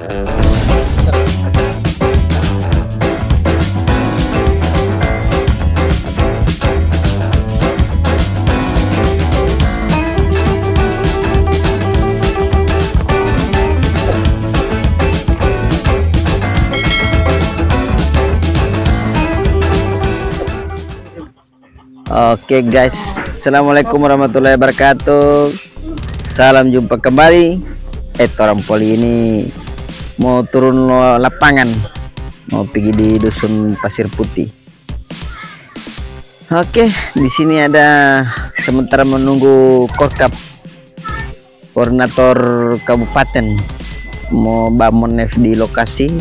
Oke guys, assalamualaikum warahmatullahi wabarakatuh. Salam jumpa kembali. Orang poli ini mau turun lapangan, mau pergi di dusun Pasir Putih. Oke, di sini ada sementara menunggu Korkap, koordinator kabupaten, mau bangun di lokasi.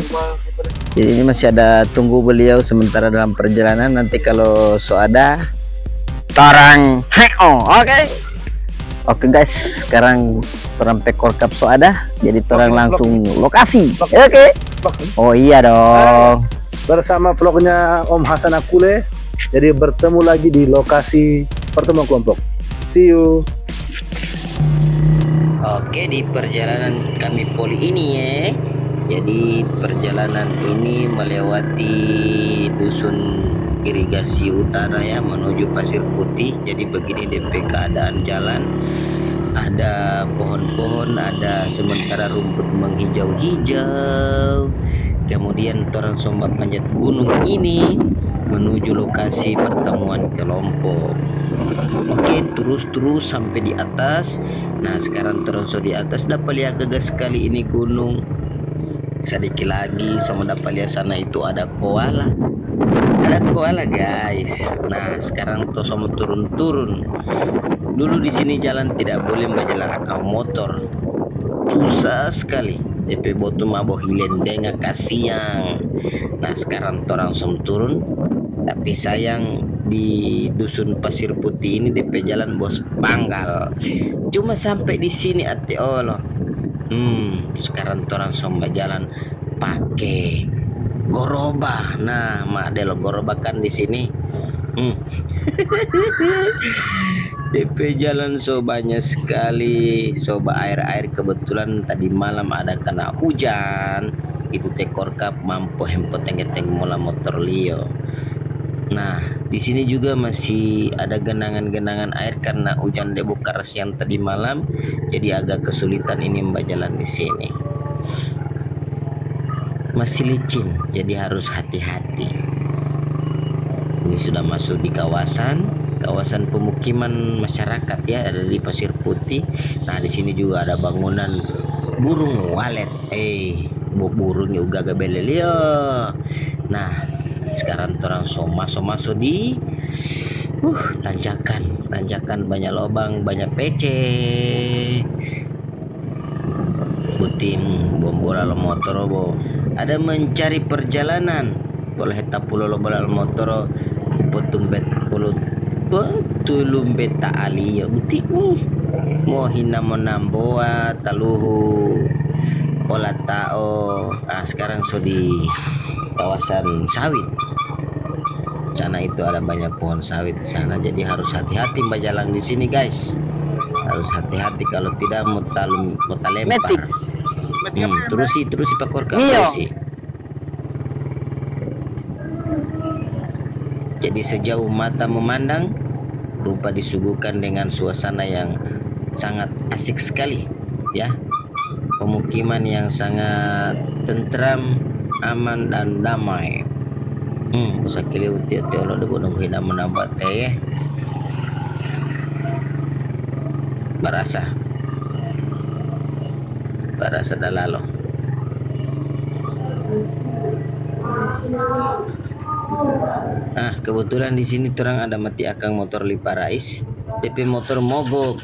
Jadi ini masih ada tunggu beliau sementara dalam perjalanan. Nanti kalau ada torang oke guys, sekarang sampai Korkap ada, jadi torang langsung lokasi. Oke. Oh iya dong, bersama vlognya Om Hasan Akule. Jadi bertemu lagi di lokasi pertemuan kelompok. See you. Oke, di perjalanan kami poli ini ya. Jadi perjalanan ini melewati dusun irigasi utara ya, menuju Pasir Putih. Jadi begini DP keadaan jalan, ada pohon-pohon, ada sementara rumput menghijau-hijau. Kemudian torang sombak panjat gunung ini menuju lokasi pertemuan kelompok. Oke, terus sampai di atas. Nah, sekarang torang di atas, dapat lihat gagas sekali ini gunung. Sedikit lagi sama dapat lihat sana itu ada koala. Ada koala guys. Nah, sekarang tuh sama turun. Dulu di sini jalan tidak boleh berjalan akal motor. Susah sekali. DP botu mabo hilendenga kasiang. Nah, sekarang torang som turun. Tapi sayang di dusun Pasir Putih ini DP jalan bos panggal. Cuma sampai di sini ati Allah. Sekarang torang somba jalan pakai goroba. Nah, mak delo goroba kan di sini. DP jalan so banyak sekali, soba air kebetulan tadi malam ada kena hujan. Itu teh Korkap mampu hempot teng mula motor Leo. Nah, di sini juga masih ada genangan-genangan air karena hujan debu keras yang tadi malam. Jadi agak kesulitan ini mbak jalan di sini. Masih licin, jadi harus hati-hati. Ini sudah masuk di kawasan pemukiman masyarakat ya, ada di Pasir Putih. Nah, di sini juga ada bangunan burung walet. Burung juga gabelelio. Nah, sekarang torang masuk di tanjakan banyak lubang, banyak pece. Butim bombola lo motor bo. Ada mencari perjalanan. Kalau heta pulo lo bola motor potumbet pulut tulumbet ali ya buti. Mau hina monamboa taluhu pola tao. Nah, sekarang di kawasan sawit. Sana itu ada banyak pohon sawit di sana, jadi harus hati-hati mbak jalan di sini guys. Harus hati-hati, kalau tidak mau lempar. Terusi Pak Korkap, terusi. Jadi sejauh mata memandang, rupa disuguhkan dengan suasana yang sangat asik sekali ya. Pemukiman yang sangat tentram, aman dan damai. Bisa kili uti lo debo nunggu hina menambah teh. Barasa dalalo. Kebetulan di sini terang ada mati akang motor Liparais. DP motor mogok.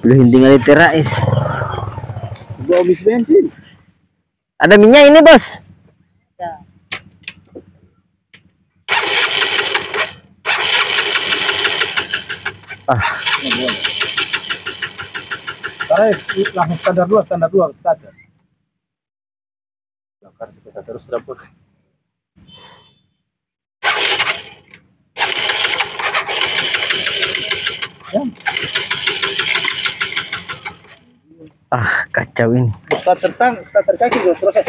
Belum tinggal di Rais. Gua habis bensin. Ada minyak ini bos. Langsung standar 2 standar. Kita terus dapur. Ah, kacau ini. Starter kaki gue proses.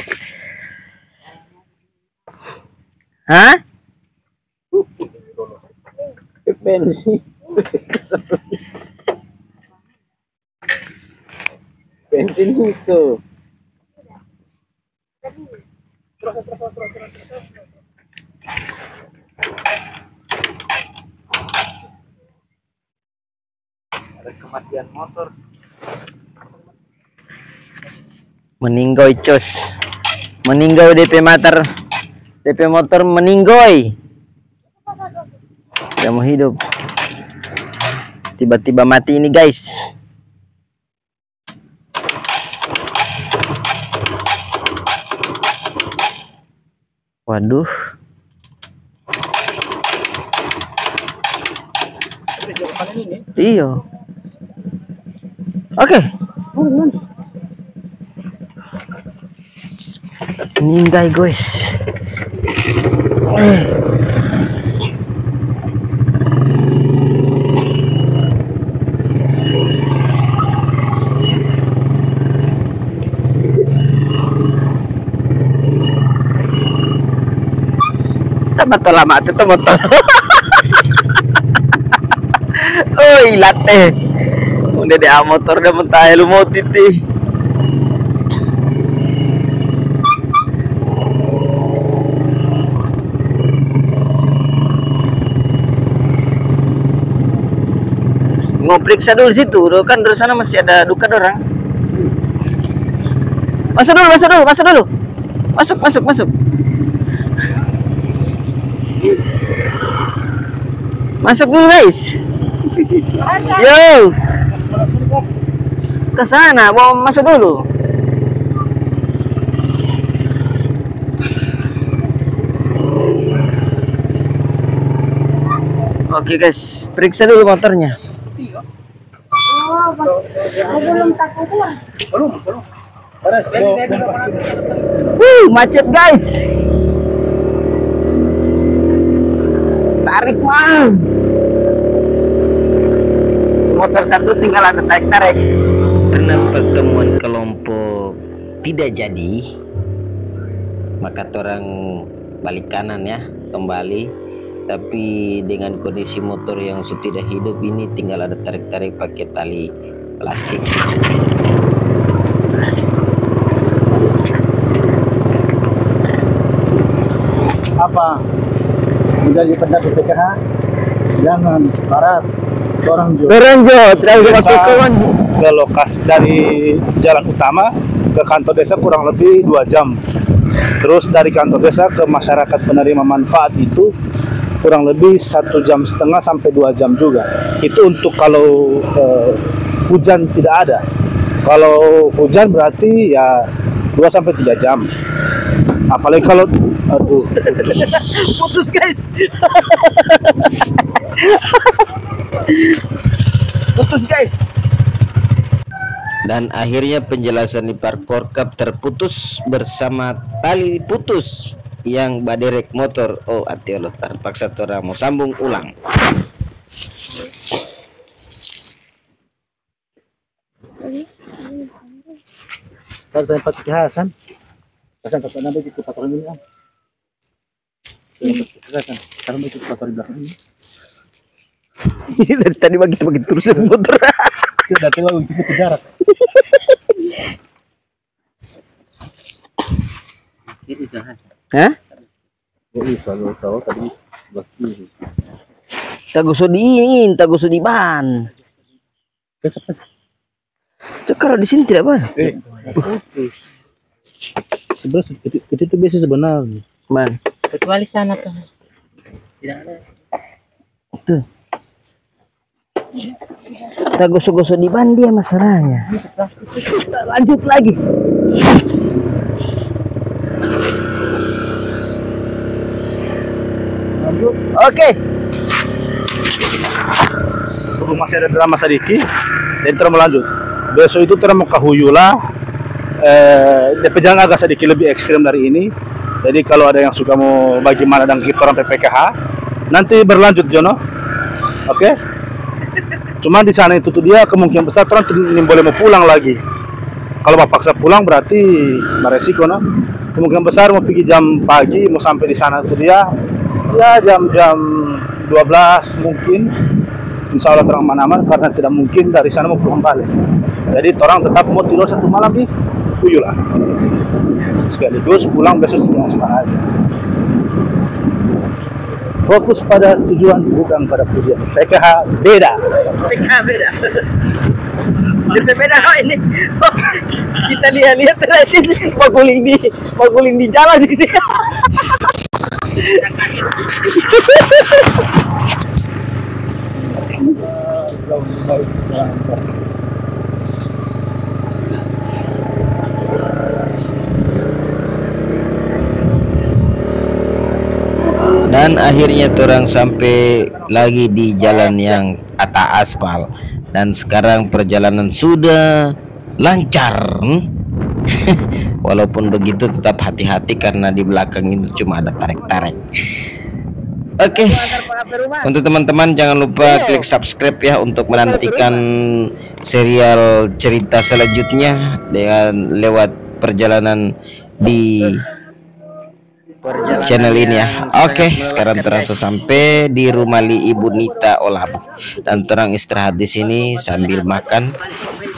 Hah? Pensi. Pensinis tuh. Ada kematian motor. Meninggoy cus. Meninggoy DP motor meninggoy. Tidak mau hidup. Tiba-tiba mati ini guys. Waduh. Iya. Oke. Meninggal guys. Betul lama itu motor. Oi latte. Udah dia motor udah mentah lu mau titi. Mau periksa dulu situ, kan di sana masih ada duka orang. Masuk dulu. Masuk. Masuk dulu guys. Yo. Ke sana, mau masuk dulu. Oke guys, periksa dulu motornya. Belum takut pulang. Belum. Beres. Macet guys. Tarik bang. Motor satu tinggal ada tarik. Karena pertemuan kelompok tidak jadi, maka orang balik kanan ya, kembali. Tapi dengan kondisi motor yang sudah hidup ini, tinggal ada tarik-tarik pakai tali plastik. Apa menjadi pendaki PKH? Jangan barat. Orang Jo ke lokasi dari jalan utama ke kantor desa kurang lebih 2 jam. Terus dari kantor desa ke masyarakat penerima manfaat itu kurang lebih 1,5 jam sampai 2 jam juga. Itu untuk kalau hujan tidak ada. Kalau hujan berarti ya 2 sampai 3 jam. Apalagi kalau Putus guys. Putus guys. Dan akhirnya penjelasan di Parkorkap terputus bersama tali putus yang baderek motor. Oh atiolo terpaksa orang mau sambung ulang. dari tempat Hasan tak nanti kita patroli ini kan. Sekarang itu patroli belakang ini. Dari tadi begitu terus motor. Kita datang lagi ke jarak. Itu jahat. Hah? Ini selalu tahu tadi bagi. Taguso di ban. Cekar di sini tidak apa? Sebenarnya itu biasa sebenarnya. Man. Kecuali sana tuh. Tidak ada. Tuh. Kita gosok-gosok di ban dia masalahnya. Lanjut lagi. Lanjut. Oke. Masih ada drama sedikit dan terus melanjut. Besok itu terus mau ke Huyula. Perjalanan agak sedikit lebih ekstrim dari ini. Jadi kalau ada yang suka mau bagaimana dan kita orang PPKH nanti berlanjut Jono. Oke? Cuma di sana itu tuh dia kemungkinan besar orang boleh mau pulang lagi. Kalau mau paksa pulang berarti beresiko, no? Kemungkinan besar mau pergi jam pagi, mau sampai di sana tuh dia ya jam 12 mungkin. Insya Allah terang aman karena tidak mungkin dari sana mau pulang balik. Jadi orang tetap mau tidur satu malam di Puyo lah. Sekaligus pulang besok setengah semangat aja. Fokus pada tujuan bukan pada pujian. PKH beda. PKH beda. Beda kok ini. Kita lihat tadi paguling di jalan gitu. Dan akhirnya orang sampai lagi di jalan yang atas aspal, dan sekarang perjalanan sudah lancar. Walaupun begitu tetap hati-hati karena di belakang itu cuma ada tarik-tarik. Oke, untuk teman-teman jangan lupa klik subscribe ya untuk menantikan serial cerita selanjutnya dengan lewat perjalanan di channel ini ya. Oke, sekarang terasa sampai di rumah Ibu Nita Olabu dan terang istirahat di sini sambil makan,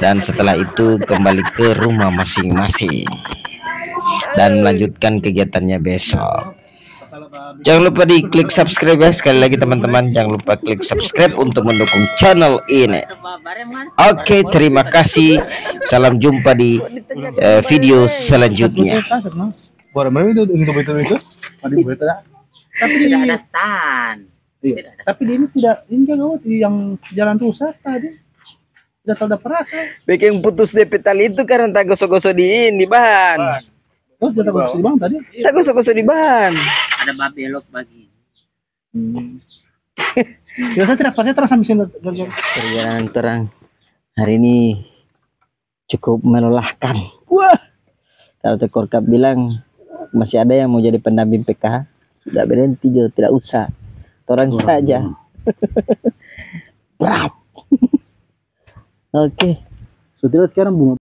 dan setelah itu kembali ke rumah masing-masing dan melanjutkan kegiatannya besok. Jangan lupa di klik subscribe ya. Sekali lagi teman-teman, jangan lupa klik subscribe untuk mendukung channel ini. Oke, terima kasih. Salam jumpa di video selanjutnya. Tapi Tidak ada stand. Tapi dia ini tidak, ini juga yang jalan rusak tadi. Tidak tahu ada perasa. Bikin putus DP tali itu karena tak gosok-gosok di ini bahan. Oh, jatah bagus bang tadi. Tak gosok-gosok di bahan. Ada belok bagi. Ya saya tidak percaya terus sampai sini. Perjalanan terang hari ini cukup melelahkan. Wah, kalau Tekor Kap bilang masih ada yang mau jadi pendamping PKH, sudah berhenti Jo, tidak usah. Orang saja. Berat. Oke. Sudah sekarang bunga